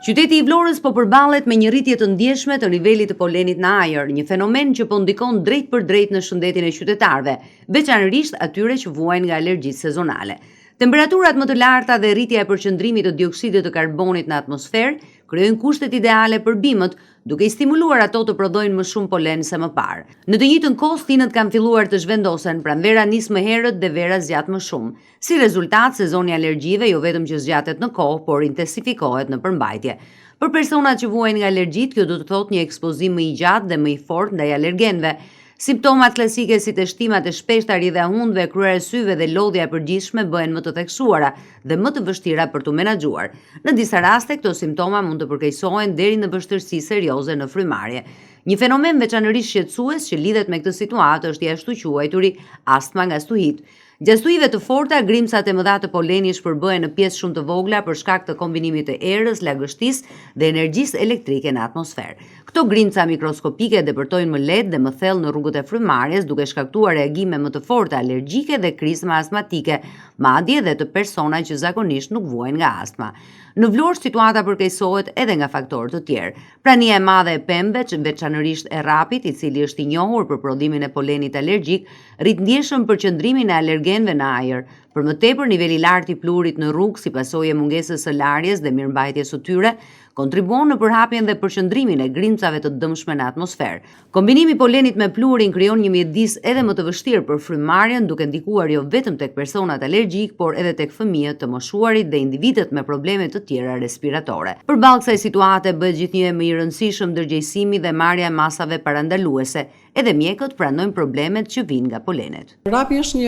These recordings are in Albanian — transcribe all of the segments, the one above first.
Qyteti i Vlorës po përballet me një rritje të ndjeshme të nivelit të polenit në ajër, një fenomen që po ndikon drejt për drejt në shëndetin e qytetarëve, veçanërisht atyre që vuajnë nga alergjitë sezonale. Temperaturat më të larta dhe rritja e përqendrimit të dioksidit të karbonit në atmosferë krijojnë kushtet ideale për bimët, duke i stimuluar ato të prodhojnë më shumë polen se më parë. Në të njëjtën kohë, stinët kanë filluar të zhvendosen, pranvera nis më herët dhe vera zgjat më shumë. Si rezultat, sezoni i alergjive jo vetëm që zgjatet në kohë, por intensifikohet në përmbajtje. Për personat që vuajnë nga alergjitë, kjo do të thotë një ekspozim më i gjatë dhe më i fortë ndaj alergenëve. Simptomat klasike si të shtimat e shpeshta, rrjedhja e hundëve, kryerja e syve dhe lodhja e përgjithshme bëhen më të theksuara dhe më të vështira për të menaxhuar. Në disa raste, këto simptoma mund të përkeqësohen deri në vështirësi serioze në frymarrje. Një fenomen veçanërisht shqetësues që lidhet me këtë situatë është i ashtu quajturi astma nga stuhit. Gjatë stuhive të forta, grimcat e mëdha të polenit shpërbohen në pjesë shumë të vogla për shkak të kombinimit të erës, lagështisë dhe energjisë elektrike në atmosferë. Këto grimca mikroskopike depërtojnë më lehtë dhe më thellë në rrugët e frymarrjes, duke shkaktuar reagime më të forta alergjike dhe krizma astmatike, madje edhe të persona që zakonisht nuk vuajnë nga astma. Në Vlorë situata përkeqësohet edhe nga faktorë të tjerë. Prania e madhe e pemëve, veçanërisht e rrapit, i cili është i njohur për prodhimin e polenit alergjik, rrit ndjeshëm përqendrimin e alergenëve në ajër. Për më tepër, niveli i lartë i pluhurit në rrugë, si pasojë e mungesës së larjes dhe mirëmbajtjes së tyre, kontribuon në përhapjen dhe përqendrimin e grimcave të dëmshme në atmosferë. Kombinimi i polenit me pluhurin krijon një mjedis edhe më të vështirë për frymarrjen, duke ndikuar jo vetëm tek personat alergjik, por edhe tek fëmijët, të moshuarit dhe individët me probleme të tjera respiratore. Përballë kësaj situate bëhet gjithnjë më i rëndësishëm ndërgjegjësimi dhe marrja e masave parandaluese. Edhe mjekët pranojnë problemet që vijnë nga polenet. Rapi është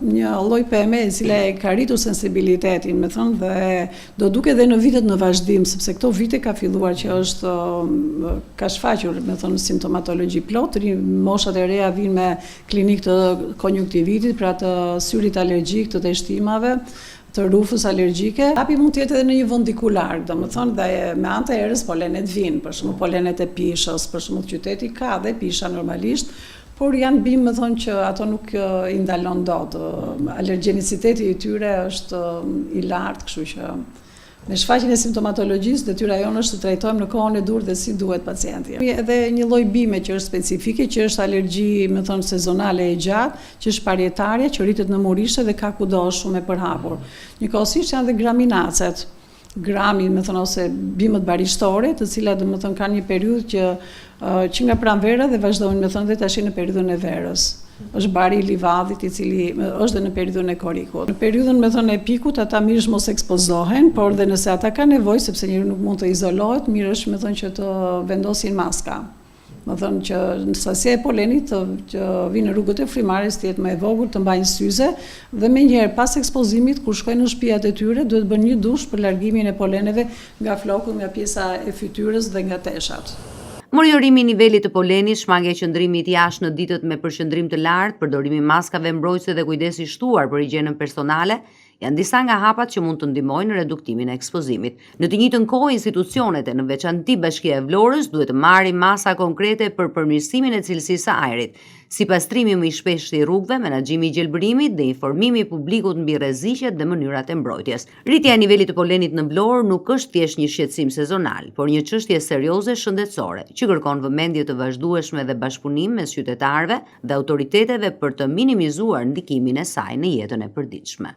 një lloj peme e cila e ka rritur sensibilitetin, me thënë, dhe do duket edhe në vitet në vazhdim, sepse këto vite ka filluar që ka shfaqur, me thënë, simptomatologji plot, moshat e reja vinë me klinik të konjunktivitit, pra të syrit alergjik, të shtimave, të rufës alergjike. Rapi mund të jetë edhe në një vend dikular, domethënë dhe me anë të erës polenet vinë, për shembull polenet e pishës, për shembull qyteti ka dhe pisha normalisht, por janë bimë, më thonë, që ato nuk i ndalon dot. Alergjeniciteti i tyre është i lartë, kështu që në shfaqjen e simptomatologjisë, detyra jonë është të trajtojmë në kohën e dur dhe si duhet pacienti. Edhe një lloj bime që është specifike, që është alergji, më thonë, sezonale e gjatë, që është parietarja, që rritet në murishe dhe ka kudo shumë e përhapur. Njëkohësisht janë dhe graminacet. Grami, më thonë, ose bimët barishtore, të cilat, më thonë, kanë një periudhë që nga pranvera dhe vazhdojnë, më thonë, dhe tash në periudhën e verës. Është bari i livadit, i cili është dhe në periudhën e korikut. Në periudhën, me thënë, e pikut, ata mirësh mos ekspozohen, por dhe nëse ata ka nevojë, sepse njëri nuk mund të izolohet, mirësh, me thënë, që të vendosin maska. Me thënë që në sasia e polenit që vinë në rrugët e frymarrjes të jetë më e vogël, të mbajnë syze, dhe menjëherë pas ekspozimit, kur shkojnë në shtëpiat e tyre, duhet bën një dush për largimin e poleneve nga flokët, nga pjesa e fytyrës dhe nga teshat. Monitorimi i nivelit të polenit, shmangja e qëndrimit jashtë në ditët me përqendrim të lartë, përdorimi i maskave mbrojtëse dhe kujdesi i shtuar për higjienën personale janë disa nga hapat që mund të ndihmojnë në reduktimin e ekspozimit. Në të njëjtën kohë, institucionet e në veçanti Bashkia e Vlorës duhet të marrin masa konkrete për përmirësimin e cilësisë së ajrit, si pastrimi më i shpeshtë i rrugëve, menaxhimi i gjelbërimit dhe informimi i publikut mbi rreziqet dhe mënyrat e mbrojtjes. Rritja e nivelit të polenit në Vlorë nuk është thjesht një shqetësim sezonal, por një çështje serioze shëndetësore, që kërkon vëmendje të vazhdueshme dhe bashkëpunim mes qytetarëve dhe autoriteteve për të minimizuar ndikimin e saj në jetën e përditshme.